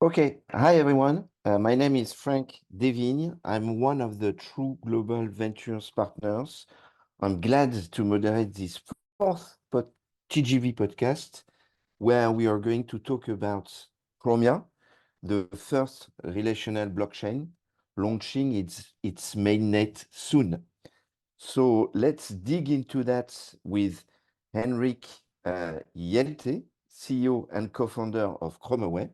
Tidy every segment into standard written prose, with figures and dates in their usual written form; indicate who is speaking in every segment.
Speaker 1: Okay, hi everyone. My name is Frank Devigne. I'm one of the True Global Ventures partners. I'm glad to moderate this fourth TGV podcast, where we are going to talk about Chromia, the first relational blockchain, launching its mainnet soon. So let's dig into that with Henrik Hjelte, CEO and co-founder of Chromaway,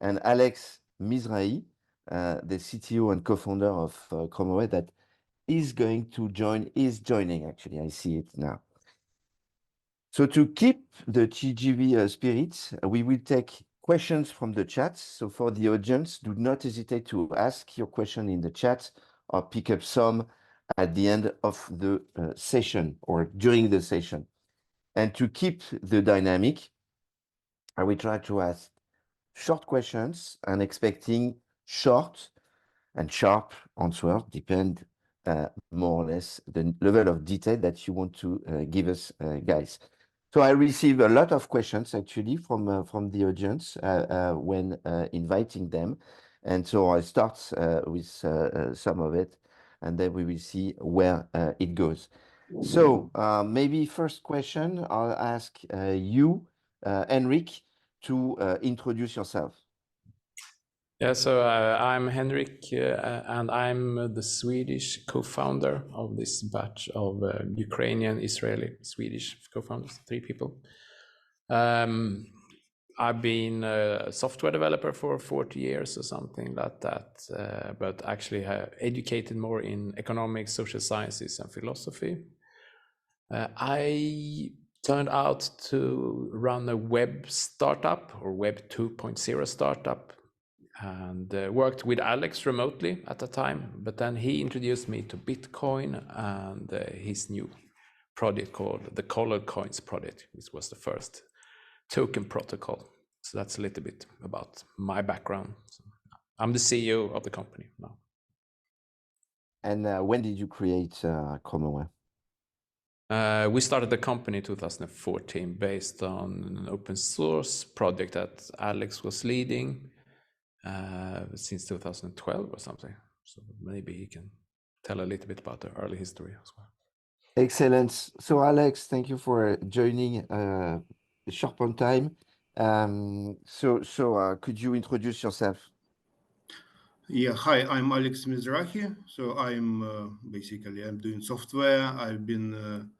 Speaker 1: and Alex Mizrahi, the CTO and co-founder of Chromaway, that is joining actually. I see it now. So to keep the TGV spirit, we will take questions from the chat. So for the audience, do not hesitate to ask your question in the chat or pick up some at the end of the session or during the session. And to keep the dynamic, I will try to ask short questions and expecting short and sharp answers, depend more or less the level of detail that you want to give us, guys. So I receive a lot of questions actually from the audience when inviting them. And so I start with some of it, and then we will see where it goes. So maybe first question, I'll ask you, Henrik, to introduce yourself.
Speaker 2: Yeah, so I'm Henrik, and I'm the Swedish co-founder of this batch of Ukrainian, Israeli, Swedish co-founders, 3 people. I've been a software developer for 40 years or something like that, but actually educated more in economics, social sciences, and philosophy. I turned out to run a web startup or web 2.0 startup, and worked with Alex remotely at the time, but then he introduced me to Bitcoin and his new project called the Colored Coins project, which was the first token protocol. So that's a little bit about my background. So I'm the CEO of the company now.
Speaker 1: And when did you create Chromaway?
Speaker 2: We started the company in 2014 based on an open source project that Alex was leading since 2012 or something. So maybe he can tell a little bit about the early history as well.
Speaker 1: Excellent. So Alex, thank you for joining sharp on time. Could you introduce yourself?
Speaker 3: Yeah, hi, I'm Alex Mizrahi. So I'm I'm doing software. I've been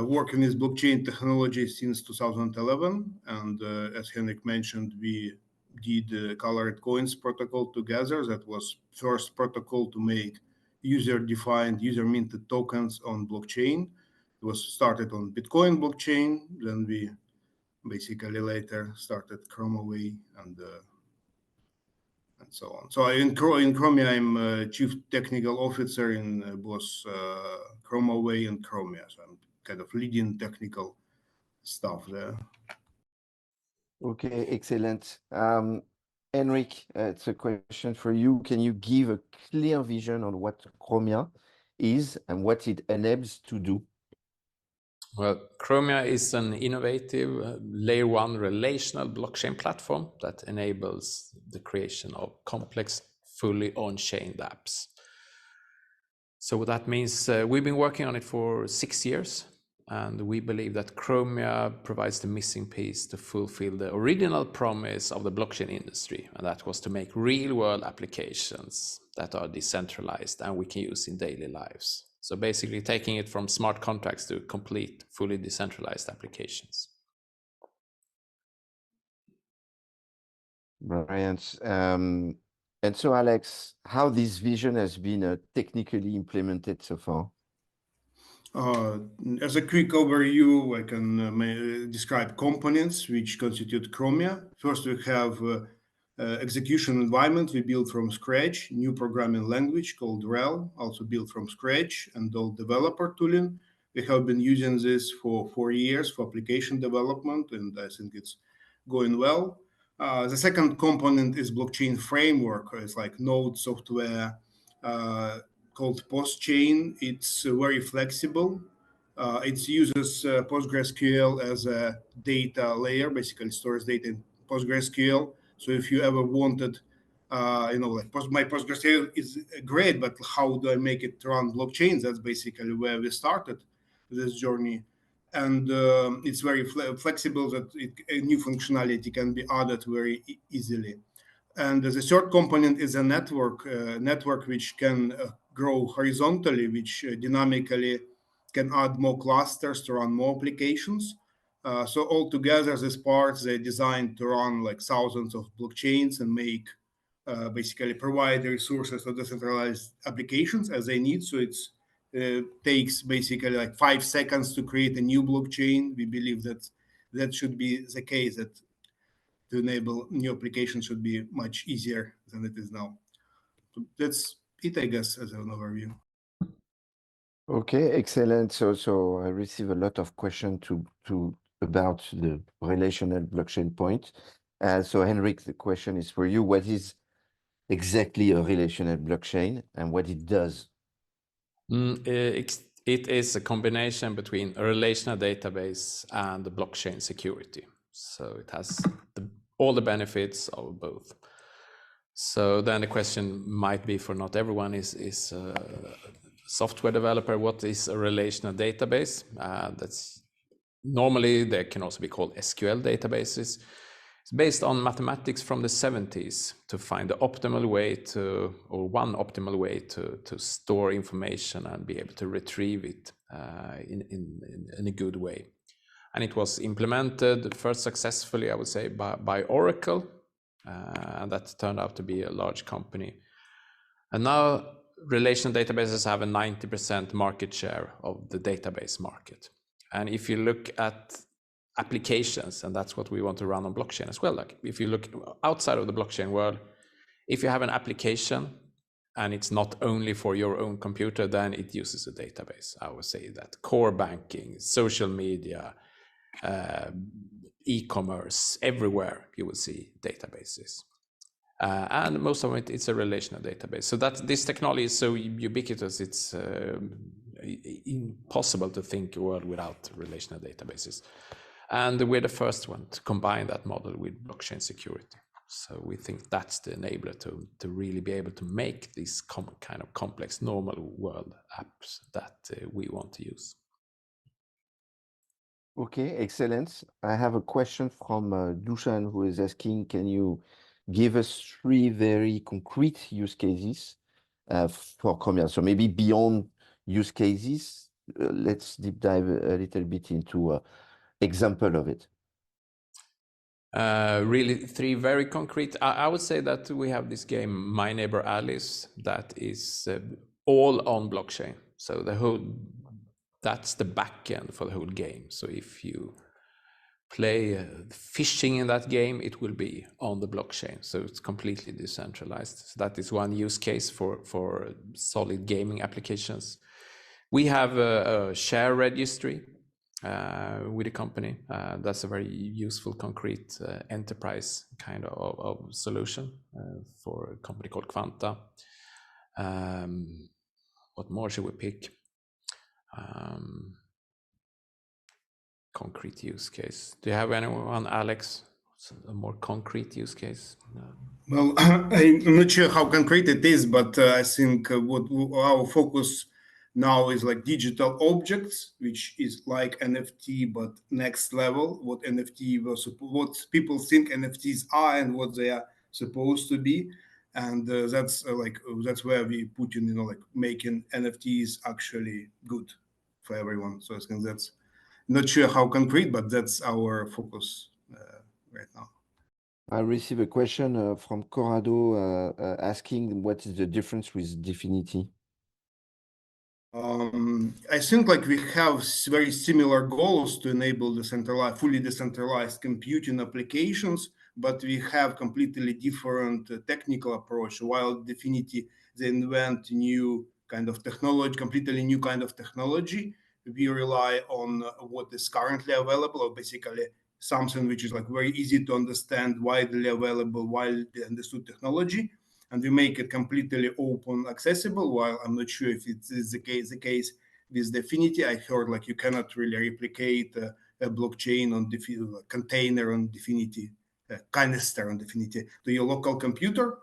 Speaker 3: working with blockchain technology since 2011. And as Henrik mentioned, we did Colored Coins protocol together. That was first protocol to make user-defined, user-minted tokens on blockchain. It was started on Bitcoin blockchain. Then we basically later started Chromaway and so on. So in Chromia, I'm chief technical officer in both Chromaway and Chromia. So I'm kind of leading technical stuff there.
Speaker 1: Okay, excellent. Henrik, it's a question for you. Can you give a clear vision on what Chromia is and what it enables to do?
Speaker 2: Well, Chromia is an innovative layer 1 relational blockchain platform that enables the creation of complex, fully on-chain apps. So what that means, we've been working on it for 6 years, and we believe that Chromia provides the missing piece to fulfill the original promise of the blockchain industry, and that was to make real-world applications that are decentralized and we can use in daily lives. So basically taking it from smart contracts to complete, fully decentralized applications.
Speaker 1: Brilliant. And so, Alex, how this vision has been technically implemented so far?
Speaker 3: As a quick overview, I can describe components which constitute Chromia. First, we have execution environment we built from scratch, new programming language called RHEL, also built from scratch, and all developer tooling. We have been using this for 4 years for application development, and I think it's going well. The second component is blockchain framework. It's like node software called PostChain. It's very flexible. It uses PostgreSQL as a data layer, basically stores data in PostgreSQL. So if you ever wanted, my PostgreSQL is great, but how do I make it run blockchains? That's basically where we started this journey. And it's very flexible, that a new functionality can be added very easily. And the third component is a network which can grow horizontally, which dynamically can add more clusters to run more applications. So altogether, these parts, they're designed to run like thousands of blockchains and make basically provide the resources to decentralized applications as they need. So it's takes basically like 5 seconds to create a new blockchain. We believe that that should be the case, that to enable new applications should be much easier than it is now. So that's it, I guess, as an overview.
Speaker 1: Okay, excellent. So I receive a lot of questions about the relational blockchain point. So Henrik, the question is for you. What is exactly a relational blockchain and what it does?
Speaker 2: It is a combination between a relational database and the blockchain security. So it has all the benefits of both. So then the question might be, for not everyone is a software developer, what is a relational database? That's normally, they can also be called SQL databases. It's based on mathematics from the 70s to find the optimal way to, or one optimal way to store information and be able to retrieve it in a good way. And it was implemented first successfully, I would say, by Oracle, and that turned out to be a large company. And now relational databases have a 90% market share of the database market. And if you look at applications, and that's what we want to run on blockchain as well, like if you look outside of the blockchain world, if you have an application and it's not only for your own computer, then it uses a database. I would say that core banking, social media, e-commerce, everywhere you will see databases. And most of it, it's a relational database. So that this technology is so ubiquitous, it's impossible to think a world without relational databases. And we're the first one to combine that model with blockchain security. So we think that's the enabler to really be able to make these kind of complex normal world apps that we want to use.
Speaker 1: Okay, excellent. I have a question from Dushan, who is asking, can you give us 3 very concrete use cases for Chromia? So maybe beyond use cases, let's deep dive a little bit into example of it.
Speaker 2: Really 3 very concrete. I would say that we have this game, My Neighbor Alice, that is all on blockchain. So that's the backend for the whole game. So if you play fishing in that game, it will be on the blockchain. So it's completely decentralized. So that is one use case for solid gaming applications. We have a share registry with a company. That's a very useful, concrete enterprise kind of solution for a company called Quanta. What more should we pick? Concrete use case. Do you have anyone, Alex? A more concrete use case? No.
Speaker 3: Well, I'm not sure how concrete it is, but I think what our focus now is like digital objects, which is like NFT, but next level. What NFT was, what people think NFTs are, and what they are supposed to be, and that's that's where we put in, like making NFTs actually good for everyone. So I think that's not sure how concrete, but that's our focus right now.
Speaker 1: I received a question from Corrado asking what is the difference with Definity?
Speaker 3: I think like we have very similar goals to enable decentralized, fully decentralized computing applications, but we have completely different technical approach. While Definity, they invent new kind of technology, completely new kind of technology, we rely on what is currently available, or basically something which is like very easy to understand, widely available, widely understood technology. And we make it completely open accessible. While I'm not sure if it is the case with Definity. I heard like you cannot really replicate a blockchain on a container on Definity, a canister on Definity to your local computer.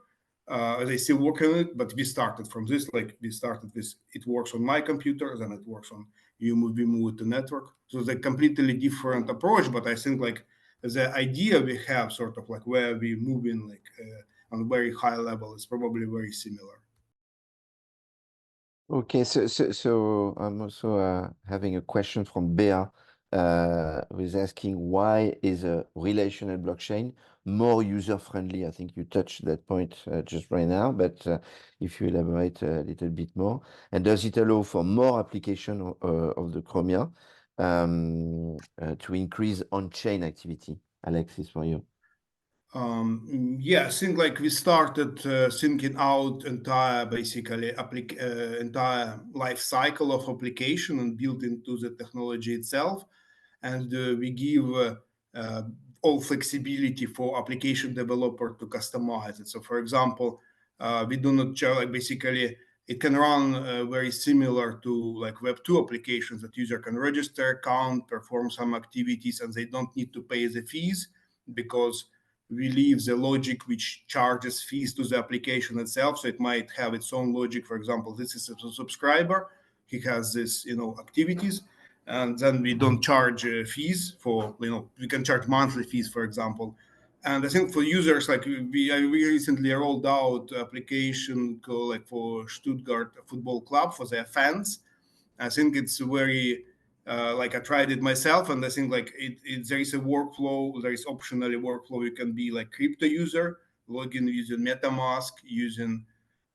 Speaker 3: They still work on it, but we started from this. Like we started with it works on my computer, then it works on we move it to network. So it's a completely different approach. But I think like the idea we have, sort of like where we move in, like on a very high level, is probably very similar.
Speaker 1: Okay, so I'm also having a question from Bea, who is asking why is a relational blockchain more user-friendly? I think you touched that point just right now, but if you elaborate a little bit more, and does it allow for more application of the Chromia to increase on-chain activity? Alex, is for you.
Speaker 3: Yeah, I think like we started thinking out entire entire life cycle of application and built into the technology itself, and we give all flexibility for application developer to customize it. So, for example, we do not like basically it can run very similar to like Web2 applications that user can register account, perform some activities, and they don't need to pay the fees because we leave the logic which charges fees to the application itself. So it might have its own logic. For example, this is a subscriber. He has this, activities, and then we don't charge fees for, we can charge monthly fees, for example. And I think for users, like we recently rolled out application called like for Stuttgart Football Club for their fans. I think it's very like I tried it myself, and I think like there is a workflow, there is optionally workflow. You can be like crypto user, log in using MetaMask, using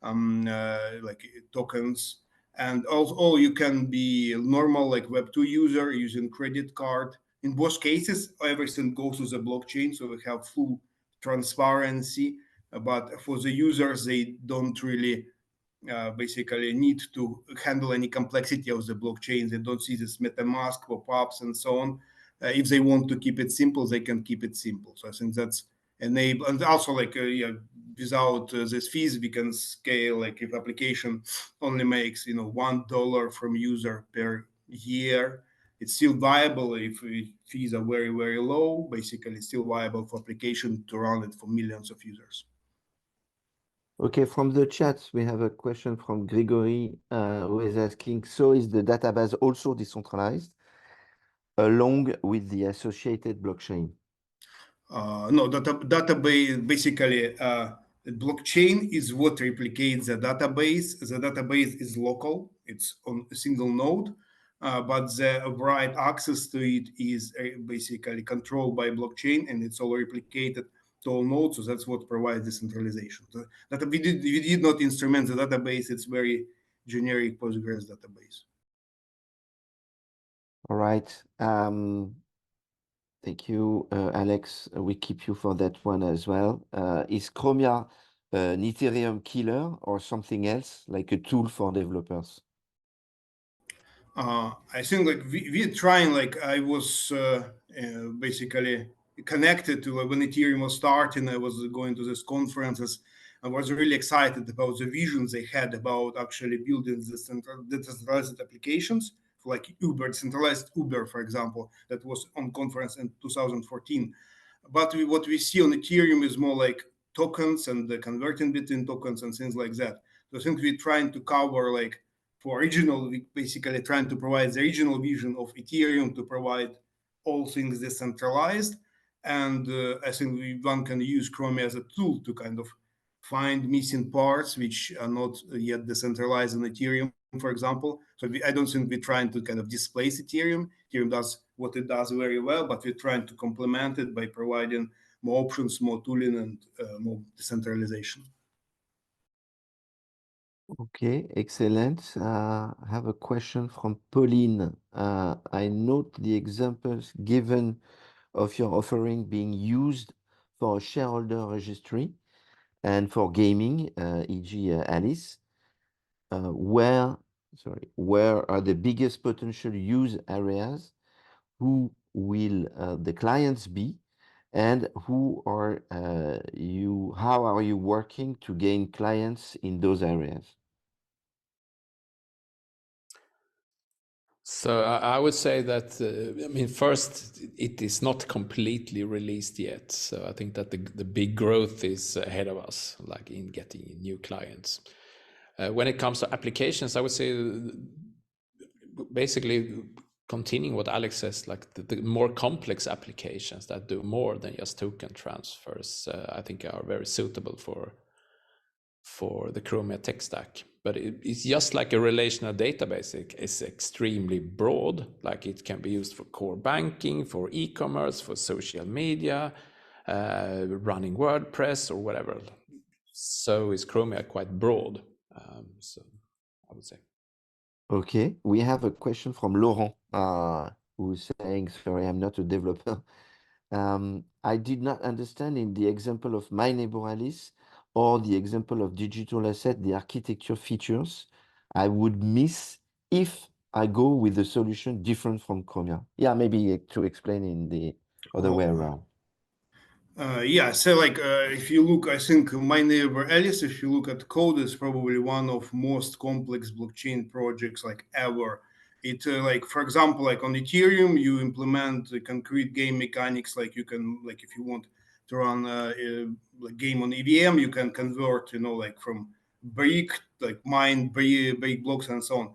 Speaker 3: like tokens, and also you can be normal like Web2 user using credit card. In both cases, everything goes to the blockchain, so we have full transparency. But for the users, they don't really basically need to handle any complexity of the blockchain. They don't see this MetaMask pop-ups and so on. If they want to keep it simple, they can keep it simple. So I think that's enable, and also like without this fees, we can scale. Like if application only makes $1 from user per year, it's still viable. If fees are very very low, basically it's still viable for application to run it for millions of users.
Speaker 1: Okay, from the chat, we have a question from Grigory, who is asking, so is the database also decentralized along with the associated blockchain?
Speaker 3: No, database basically blockchain is what replicates the database. The database is local; it's on a single node, but the right access to it is basically controlled by blockchain, and it's all replicated to all nodes. So that's what provides decentralization. So that we did not instrument the database. It's very generic Postgres database.
Speaker 1: All right. Thank you, Alex. We keep you for that one as well. Is Chromia an Ethereum killer or something else, like a tool for developers?
Speaker 3: I think like we're trying. Like I was basically connected to when Ethereum was starting. I was going to these conferences. I was really excited about the visions they had about actually building this decentralized applications for like Uber, decentralized Uber, for example, that was on conference in 2014. But what we see on Ethereum is more like tokens and the converting between tokens and things like that. So I think we're trying to cover like for original, we basically trying to provide the original vision of Ethereum to provide all things decentralized. And I think one can use Chromia as a tool to kind of find missing parts which are not yet decentralized in Ethereum, for example. So I don't think we're trying to kind of displace Ethereum. Ethereum does what it does very well, but we're trying to complement it by providing more options, more tooling, and more decentralization.
Speaker 1: Okay, excellent. I have a question from Pauline. I note the examples given of your offering being used for a shareholder registry and for gaming, e.g. Alice. Where are the biggest potential use areas? Who will the clients be? And how are you working to gain clients in those areas?
Speaker 2: So I would say that, I mean, first, it is not completely released yet. So I think that the big growth is ahead of us, like in getting new clients. When it comes to applications, I would say basically continuing what Alex says, like the more complex applications that do more than just token transfers, I think are very suitable for the Chromia tech stack. But it's just like a relational database. It's extremely broad. Like it can be used for core banking, for e-commerce, for social media, running WordPress or whatever. So is Chromia quite broad. So I would say.
Speaker 1: Okay, we have a question from Laurent, who's saying, sorry, I'm not a developer. I did not understand in the example of My Neighbor Alice or the example of digital asset, the architecture features I would miss if I go with a solution different from Chromia. Yeah, maybe to explain in the other way around.
Speaker 3: Yeah, so like if you look, I think My Neighbor Alice, if you look at code, is probably one of most complex blockchain projects like ever. It like, for example, like on Ethereum, you implement concrete game mechanics. Like you can, like if you want to run a game on EVM, you can convert, you know, like from brick, like mine brick blocks and so on.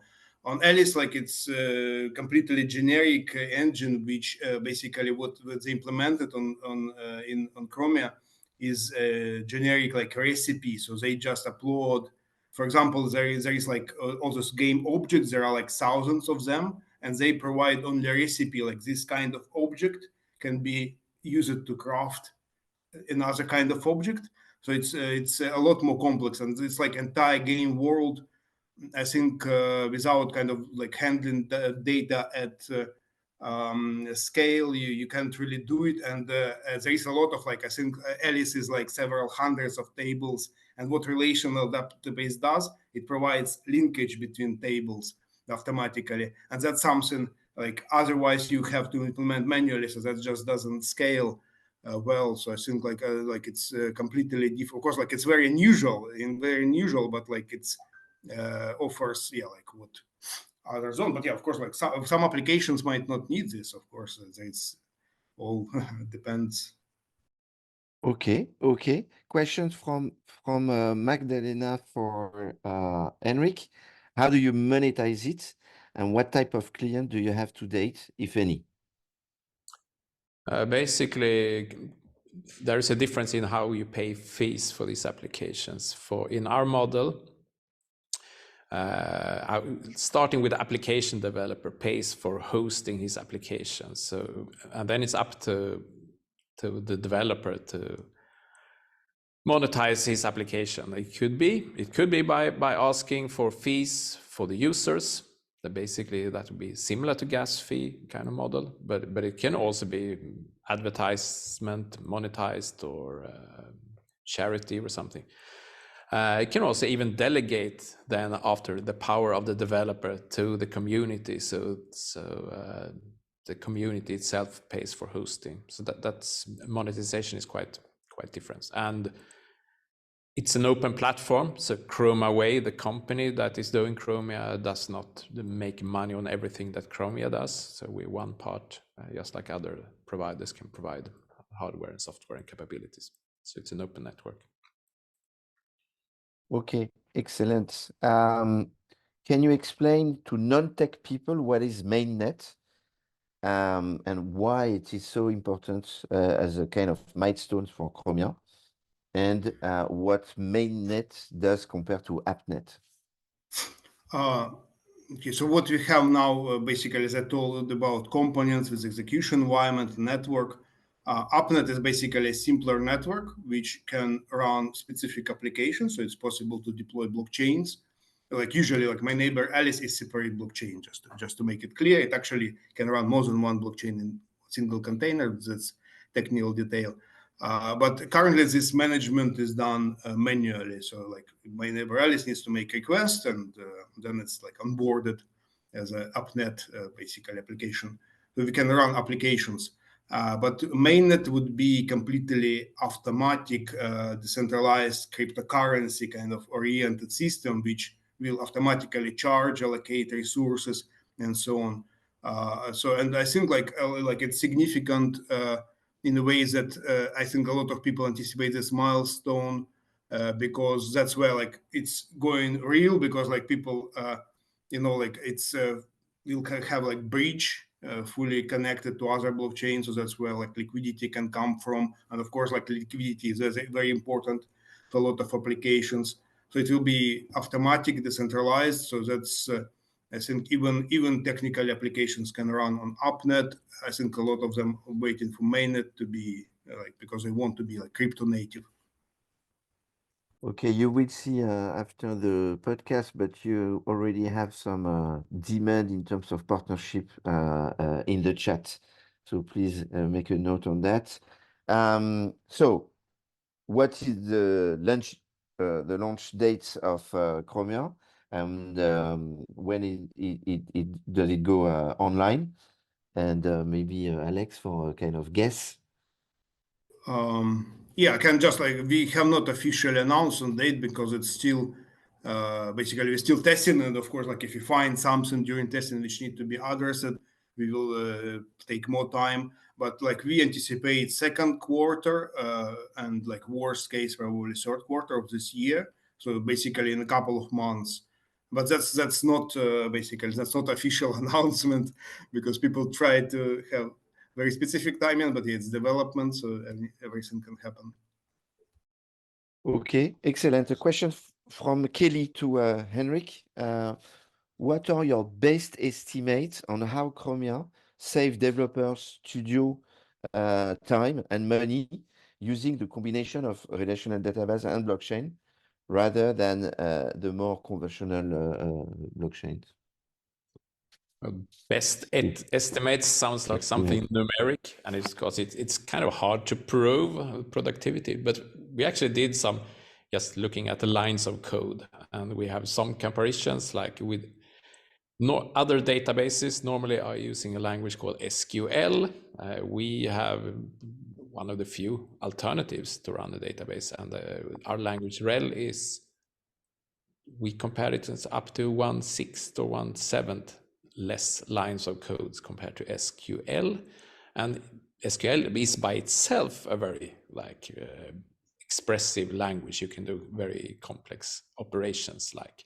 Speaker 3: On Alice, like it's a completely generic engine, which basically what they implemented on Chromia is a generic like recipe. So they just upload, for example, there is like all those game objects. There are like thousands of them, and they provide only a recipe. Like this kind of object can be used to craft another kind of object. So it's a lot more complex, and it's like entire game world. I think without kind of like handling the data at scale, you can't really do it. And there is a lot of like, I think Alice is like several hundreds of tables. And what relational database does, it provides linkage between tables automatically. And that's something like otherwise you have to implement manually. So that just doesn't scale well. So I think like it's completely different. Of course, like it's very unusual, but like it's offers like what others don't. But yeah, of course, like some applications might not need this. Of course, it's all depends.
Speaker 1: Okay. Questions from Magdalena for Henrik. How do you monetize it, and what type of client do you have to date, if any?
Speaker 2: Basically, there is a difference in how you pay fees for these applications. In our model, starting with the application developer pays for hosting his application. So, and then it's up to the developer to monetize his application. It could be by asking for fees for the users. That basically that would be similar to gas fee kind of model, but it can also be advertisement monetized or charity or something. It can also even delegate then after the power of the developer to the community. So the community itself pays for hosting. So that's monetization is quite different. And it's an open platform. So Chromaway, the company that is doing Chromia, does not make money on everything that Chromia does. So we're one part, just like other providers can provide hardware and software and capabilities. So it's an open network.
Speaker 1: Okay, excellent. Can you explain to non-tech people what is Mainnet and why it is so important as a kind of milestone for Chromia, and what Mainnet does compared to AppNet?
Speaker 3: Okay, so what we have now basically is I told about components with execution environment, network. AppNet is basically a simpler network which can run specific applications. So it's possible to deploy blockchains. Like usually, like My Neighbor Alice is separate blockchain. Just to make it clear, it actually can run more than one blockchain in a single container. That's technical detail. But currently, this management is done manually. So, like My Neighbor Alice needs to make requests, and then it's like onboarded as an AppNet basically application. So we can run applications. But Mainnet would be completely automatic, decentralized cryptocurrency kind of oriented system, which will automatically charge, allocate resources, and so on. And I think like it's significant in the ways that I think a lot of people anticipate this milestone because that's where like it's going real, because like people like it's you'll have like bridge fully connected to other blockchains, so that's where like liquidity can come from. And of course, like liquidity is very important for a lot of applications. So it will be automatic, decentralized. So that's I think even technical applications can run on UpNet. I think a lot of them are waiting for Mainnet to be because they want to be like crypto native.
Speaker 1: Okay, you will see after the podcast, but you already have some demand in terms of partnership in the chat. So please make a note on that. So what is the launch dates of Chromia, and when does it go online? And maybe Alex for a kind of guess.
Speaker 3: Yeah, I can just we have not officially announced on date because it's still basically we're still testing, and of course, like if you find something during testing which need to be addressed, we will take more time. But like we anticipate second quarter and like worst case probably third quarter of this year. So basically in a couple of months. But that's not basically that's not official announcement because people try to have very specific timing, but it's development, so everything can happen.
Speaker 1: Okay, excellent. A question from Kelly to Henrik. What are your best estimates on how Chromia save developers studio time and money using the combination of relational database and blockchain rather than the more conventional blockchains?
Speaker 2: Best estimates sounds like something numeric, and it's because it's kind of hard to prove productivity. But we actually did some just looking at the lines of code, and we have some comparisons like with no other databases normally are using a language called SQL. We have one of the few alternatives to run the database, and our language REL is, we compare it as up to 1/6 or 1/7 less lines of codes compared to SQL. And SQL is by itself a very expressive language. You can do very complex operations like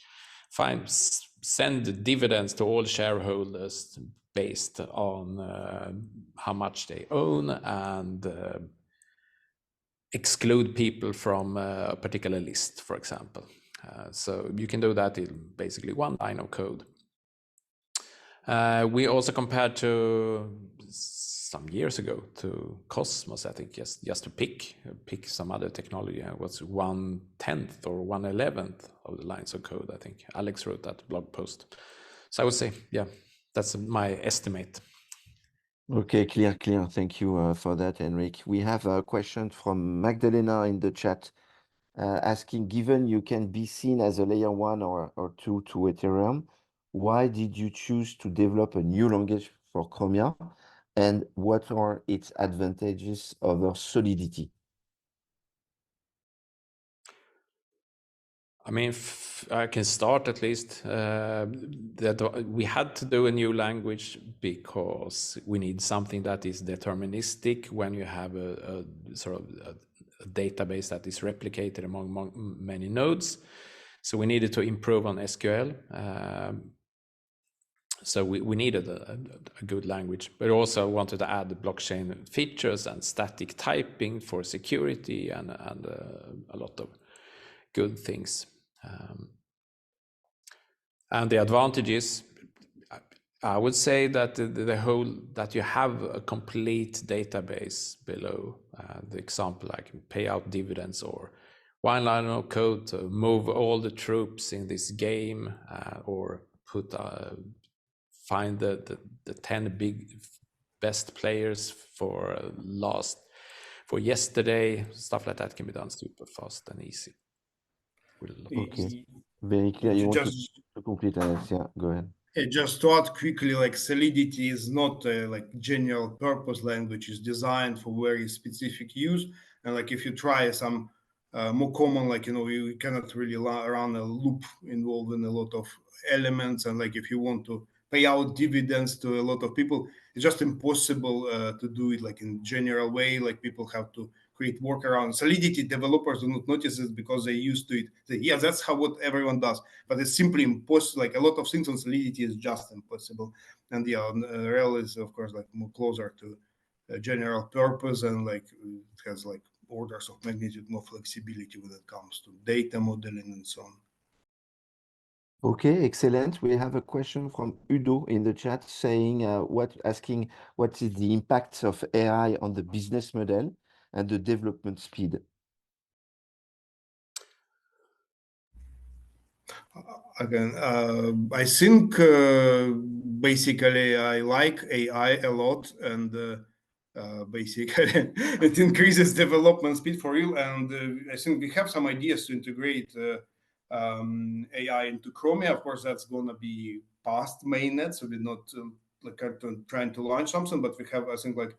Speaker 2: send dividends to all shareholders based on how much they own, and exclude people from a particular list, for example. So you can do that in basically one line of code. We also compared to some years ago to Cosmos, I think, just to pick some other technology. It was 1/10 or 1/11 of the lines of code, I think. Alex wrote that blog post. So I would say, yeah, that's my estimate.
Speaker 1: Okay, clear. Thank you for that, Henrik. We have a question from Magdalena in the chat asking, given you can be seen as a layer 1 or 2 to Ethereum, why did you choose to develop a new language for Chromia? And what are its advantages over Solidity?
Speaker 2: I mean, I can start at least. That we had to do a new language because we need something that is deterministic when you have a sort of a database that is replicated among many nodes. So we needed to improve on SQL. So we needed a good language, but also wanted to add the blockchain features and static typing for security and a lot of good things. And the advantages, I would say that that you have a complete database below. The example, I can pay out dividends or one line of code to move all the troops in this game, or find the 10 best players for yesterday. Stuff like that can be done super fast and easy.
Speaker 1: Okay, very clear. You want to complete, Alex? Yeah, go ahead.
Speaker 3: Just to add quickly, like Solidity is not like general purpose language. It's designed for very specific use. And like if you try some more common, like, you cannot really run a loop involving a lot of elements. And like if you want to pay out dividends to a lot of people. It's just impossible to do it like in general way. Like people have to create workarounds. Solidity developers do not notice it because they're used to it. Yeah, that's how what everyone does. But it's simply impossible. Like a lot of things on Solidity is just impossible. And yeah, on, Rel is of course like more closer to general purpose, and like it has like orders of magnitude more flexibility when it comes to data modeling and so on.
Speaker 1: Okay, excellent. We have a question from Udo in the chat saying, asking what is the impact of AI on the business model and the development speed?
Speaker 3: Again, I think basically I like AI a lot, and basically it increases development speed for real. And I think we have some ideas to integrate AI into Chromia. Of course, that's gonna be past mainnet, so we're not like trying to launch something, but we have, I think, like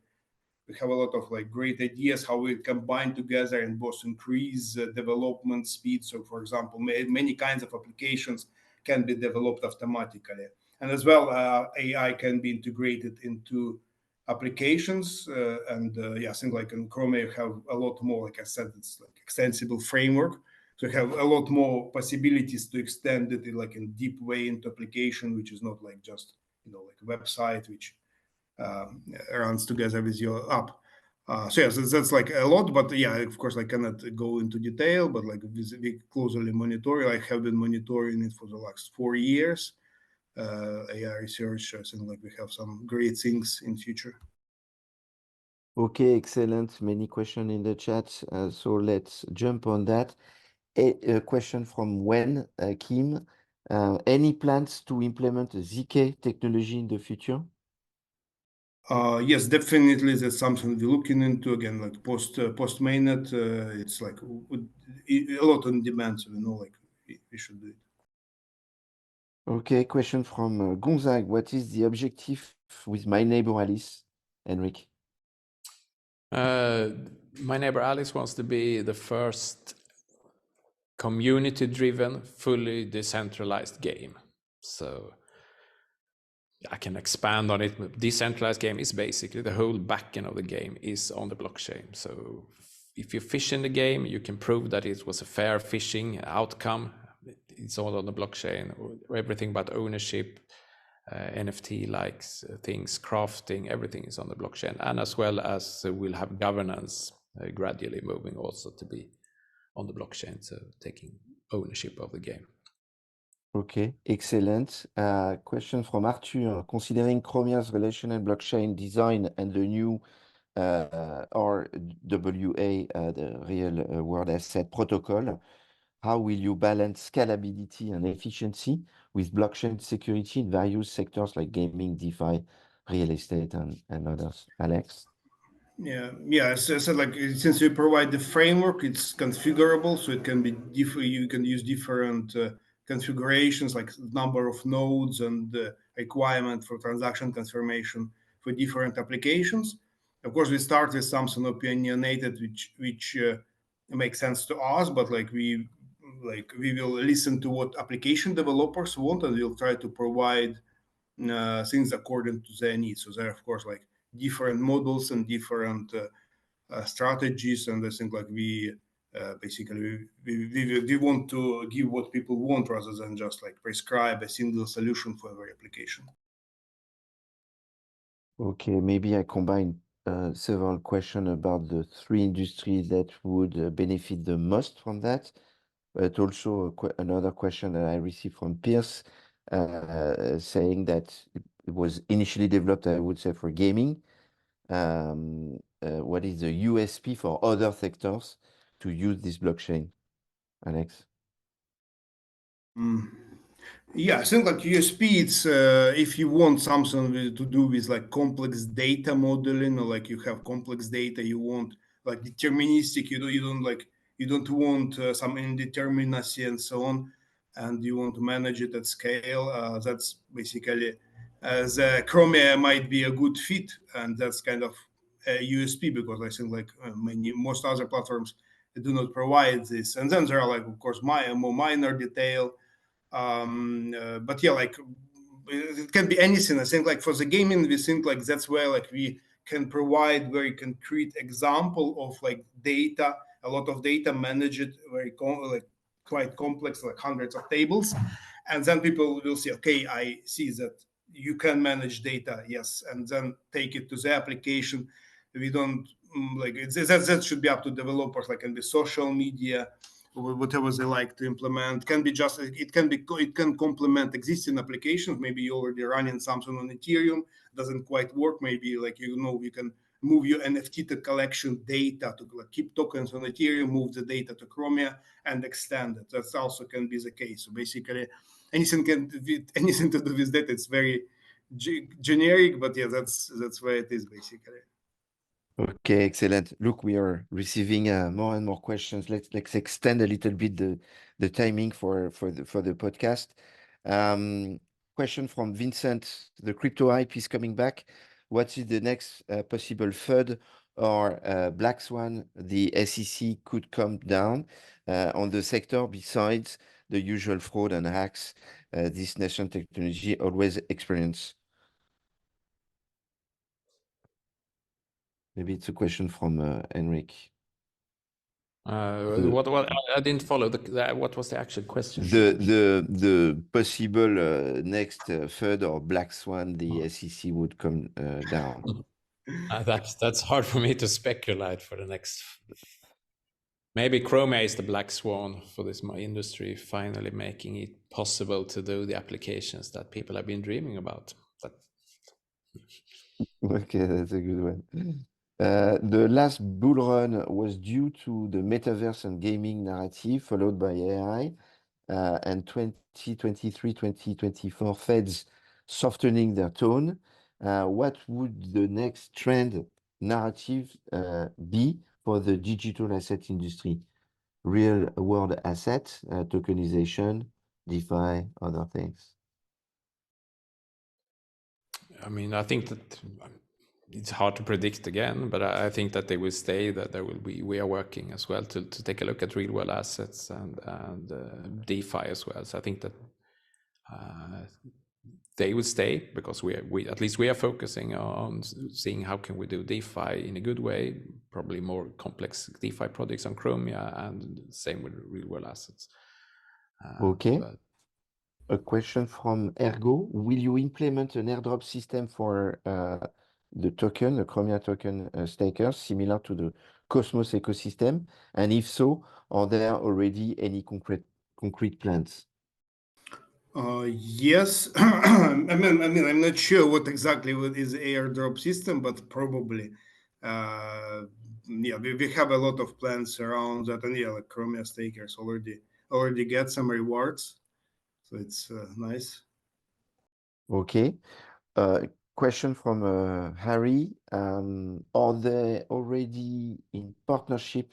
Speaker 3: we have a lot of like great ideas how we combine together and both increase development speed. So for example, many kinds of applications can be developed automatically, and as well AI can be integrated into applications, and yeah, I think like in Chrome you have a lot more, like I said, it's like extensible framework, so you have a lot more possibilities to extend it in like in deep way into application, which is not like just like a website which runs together with your app. So yes, that's like a lot, but yeah, of course, I cannot go into detail, but like we closely monitor. I have been monitoring it for the last 4 years. AI research, I think like we have some great things in future.
Speaker 1: Okay, excellent. Many questions in the chat. So let's jump on that. A question from Wen Kim. Any plans to implement a ZK technology in the future?
Speaker 3: Yes, definitely that's something we're looking into. Again, like post mainnet, it's like a lot on demand, so like we should do it.
Speaker 1: Okay, question from Gonzag. What is the objective with My Neighbor Alice, Henrik?
Speaker 2: My neighbor Alice wants to be the first community-driven, fully decentralized game. So I can expand on it. Decentralized game is basically the whole backend of the game is on the blockchain. So if you fish in the game, you can prove that it was a fair fishing outcome. It's all on the blockchain. Everything but ownership, NFT likes things, crafting, everything is on the blockchain. And as well as we'll have governance gradually moving also to be on the blockchain, so taking ownership of the game.
Speaker 1: Okay, excellent. Question from Arthur. Considering Chromia's relational blockchain design and the new RWA, the real world asset protocol, how will you balance scalability and efficiency with blockchain security in various sectors like gaming, DeFi, real estate, and others? Alex?
Speaker 3: Yeah. As I said, like since we provide the framework, it's configurable, so it can be different. You can use different configurations, like number of nodes and the requirement for transaction confirmation for different applications. Of course, we start with something opinionated, which makes sense to us, but like we will listen to what application developers want, and we'll try to provide things according to their needs. So there, of course, like different models and different strategies, and I think like we basically we want to give what people want rather than just like prescribe a single solution for every application.
Speaker 1: Okay, maybe I combine several questions about the three industries that would benefit the most from that, but also another question that I received from Pierce saying that it was initially developed, I would say, for gaming. What is the USP for other sectors to use this blockchain, Alex?
Speaker 3: Yeah, I think like USP, it's if you want something to do with like complex data modeling, or like you have complex data, you want like deterministic, you don't want some indeterminacy and so on, and you want to manage it at scale. That's basically the Chromia might be a good fit, and that's kind of a USP, because I think like most other platforms do not provide this. And then there are like, of course, more minor detail. But yeah, like it can be anything. I think like for the gaming, we think like that's where like we can provide very concrete example of like data, a lot of data managed very like quite complex, like hundreds of tables, and then people will see, okay, I see that you can manage data, yes, and then take it to the application. We don't like that should be up to developers, like in the social media, whatever they like to implement. Can be just, it can complement existing applications. Maybe you're already running something on Ethereum, doesn't quite work. Maybe like, you can move your NFT to collection data to like, keep tokens on Ethereum, move the data to Chromia and extend it. That's also can be the case. So basically anything anything to do with data. It's very generic, but yeah, that's where it is basically.
Speaker 1: Okay, excellent. Look, we are receiving more and more questions. Let's extend a little bit the timing for the podcast. Question from Vincent: the crypto hype is coming back. What is the next possible FUD or black swan the SEC could come down on the sector besides the usual fraud and hacks this nation technology always experience? Maybe it's a question from Henrik.
Speaker 2: What I didn't follow what was the actual question?
Speaker 1: The possible next FUD or black swan the SEC would come down.
Speaker 2: That's hard for me to speculate for the next. Maybe Chromia is the black swan for this industry, finally making it possible to do the applications that people have been dreaming about.
Speaker 1: Okay, that's a good one. The last bull run was due to the metaverse and gaming narrative, followed by AI, and 2023, 2024 Feds softening their tone. What would the next trend narrative be for the digital asset industry? Real world asset, tokenization, DeFi, other things.
Speaker 2: I mean, I think that it's hard to predict again, but I think that they will stay, that there will be, we are working as well to take a look at real world assets and DeFi as well. So I think that they will stay, because we at least we are focusing on seeing how can we do DeFi in a good way, probably more complex DeFi projects on Chromia, and same with real world assets.
Speaker 1: Okay. A question from Ergo: will you implement an airdrop system for the token, the Chromia token stakers, similar to the Cosmos ecosystem? And if so, are there already any concrete plans?
Speaker 3: Yes. I mean, I'm not sure what exactly is the airdrop system, but probably. Yeah, we have a lot of plans around that, and yeah, like Chromia stakers already get some rewards, so it's nice.
Speaker 1: Okay. Question from Harry. Are they already in partnership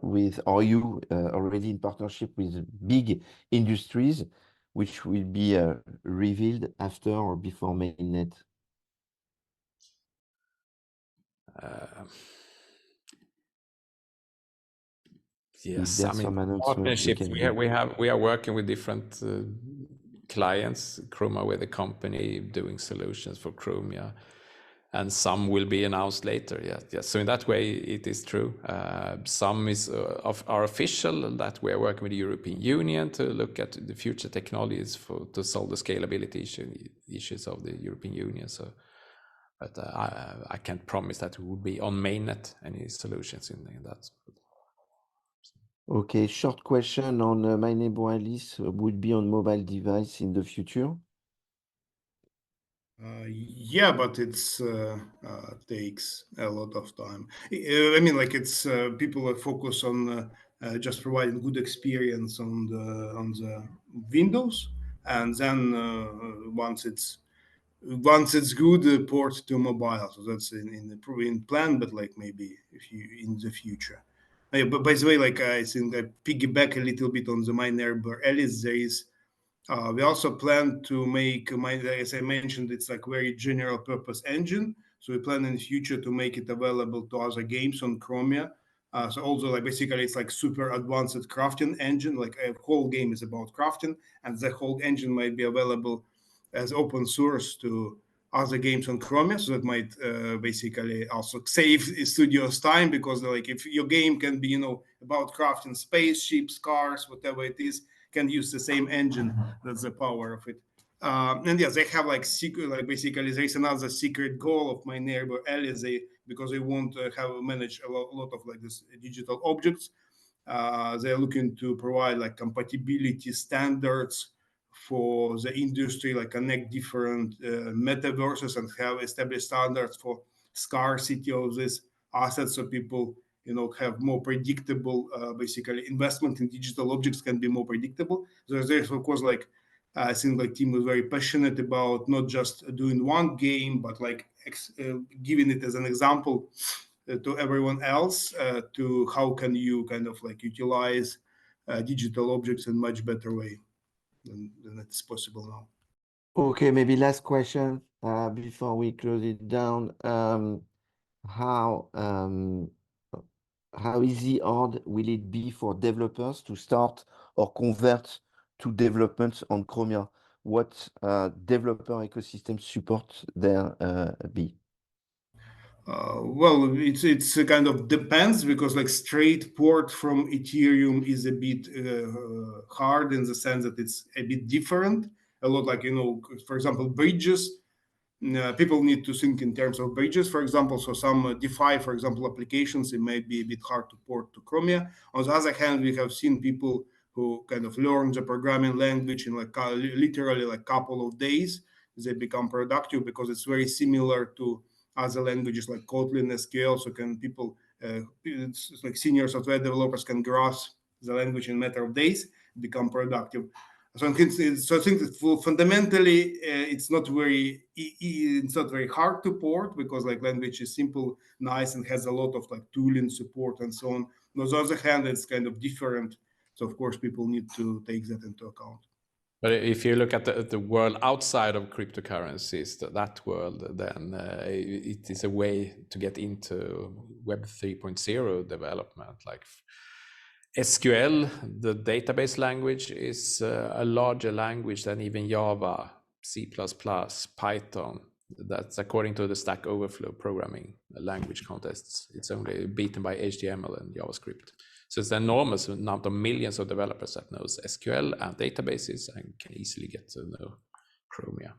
Speaker 1: with, are you already in partnership with big industries, which will be revealed after or before Mainnet?
Speaker 2: Yes, I mean, partnerships. We are working with different clients. Chromaway, the company doing solutions for Chromia, and some will be announced later. Yes. So in that way, it is true. Some are official, that we are working with the European Union to look at the future technologies to solve the scalability issues of the European Union. So, but I can't promise that we would be on Mainnet any solutions in that.
Speaker 1: Okay, short question on Mainnet Alice would be on mobile device in the future.
Speaker 3: Yeah, but it's takes a lot of time. I mean, like it's people are focused on just providing good experience on the Windows, and then once it's good, port to mobile. So that's in the plan, but like maybe if you in the future. But by the way, like I think I piggyback a little bit on the my neighbor Alice. There is we also plan to make, as I mentioned, it's like very general purpose engine. So we plan in the future to make it available to other games on Chromia. So also like basically it's like super advanced crafting engine. Like a whole game is about crafting, and the whole engine might be available as open source to other games on Chromia, so that might basically also save studios time, because like if your game can be about crafting spaceships, cars, whatever it is, can use the same engine. That's the power of it. And yes, they have like secret, like basically there is another secret goal of my neighbor Ellie. Because they want to have manage a lot of like this digital objects. They're looking to provide like compatibility standards for the industry, like connect different metaverses and have established standards for scarcity of these assets, so people have more predictable basically investment in digital objects can be more predictable. So there's of course like I think like team was very passionate about not just doing one game, but like giving it as an example to everyone else, to how can you kind of like utilize digital objects in much better way than it's possible now.
Speaker 1: Okay, maybe last question before we close it down. How easy or hard will it be for developers to start or convert to development on Chromia? What developer ecosystem support there be?
Speaker 3: Well, it's a kind of depends, because like straight port from Ethereum is a bit hard, in the sense that it's a bit different. A lot like for example, bridges. People need to think in terms of bridges, for example. So some DeFi, for example, applications, it may be a bit hard to port to Chromia. On the other hand, we have seen people who kind of learn the programming language in like literally like couple of days. They become productive because it's very similar to other languages like Kotlin, SQL. So can people, it's like senior software developers can grasp the language in a matter of days, become productive. So I think that fundamentally it's not very hard to port, because like language is simple, nice, and has a lot of like tooling support and so on. On the other hand, it's kind of different. So of course people need to take that into account.
Speaker 2: But if you look at the world outside of cryptocurrencies, that world, then it is a way to get into Web 3.0 development. Like SQL, the database language, is a larger language than even Java, C++, Python. That's according to the Stack Overflow programming language contests. It's only beaten by HTML and JavaScript. So it's an enormous amount of millions of developers that knows SQL and databases and can easily get to know Chromia.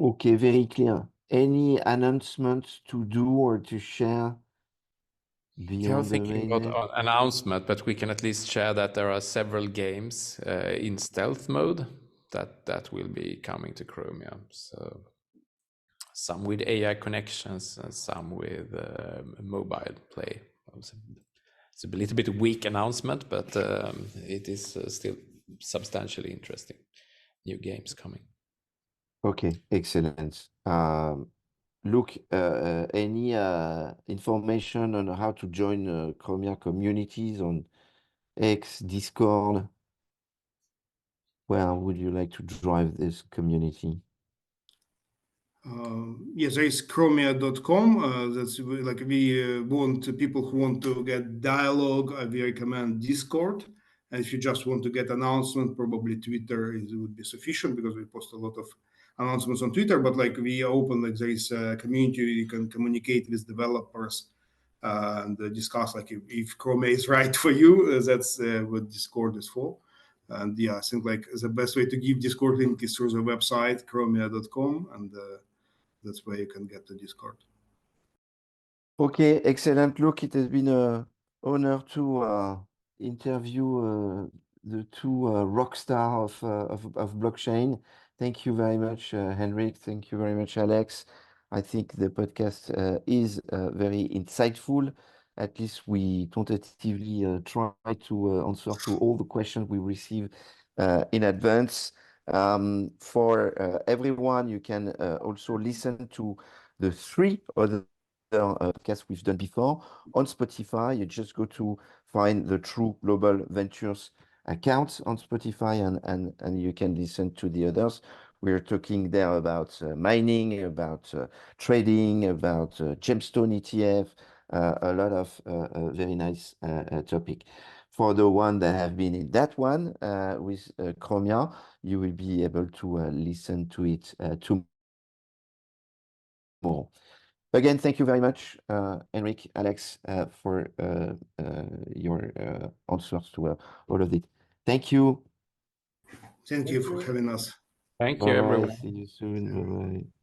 Speaker 1: Okay, very clear. Any announcements to do or to share beyond the
Speaker 2: Thinking about
Speaker 1: mainnet?
Speaker 2: an announcement, but we can at least share that there are several games in stealth mode that will be coming to Chromia. So some with AI connections and some with mobile play. It's a little bit weak announcement, but it is still substantially interesting. New games coming.
Speaker 1: Okay, excellent. Look, any information on how to join Chromia communities on X, Discord? Where would you like to drive this community?
Speaker 3: Yes, there is Chromia.com. That's like we want people who want to get dialogue. We recommend Discord. And if you just want to get announcement, probably Twitter would be sufficient, because we post a lot of announcements on Twitter. But like we open, like there is a community where you can communicate with developers and discuss like if Chromia is right for you. That's what Discord is for. And yeah, I think like the best way to give Discord link is through the website Chromia.com, and that's where you can get to Discord.
Speaker 1: Okay, excellent. Look, it has been an honor to interview the two rock star of blockchain. Thank you very much, Henrik. Thank you very much, Alex. I think the podcast is very insightful. At least we tentatively try to answer to all the questions we receive in advance. For everyone, you can also listen to the three other podcast we've done before on Spotify. You just go to find the True Global Ventures account on Spotify, and you can listen to the others. We're talking there about mining, about trading, about gemstone ETF, a lot of very nice topic. For the one that have been in that one with Chromia, you will be able to listen to it tomorrow. Again, thank you very much, Henrik, Alex, for your answers to all of it. Thank you.
Speaker 3: Thank you for having us.
Speaker 2: Thank you,
Speaker 1: Bye-bye.
Speaker 2: everyone.
Speaker 1: See you soon. Bye-bye.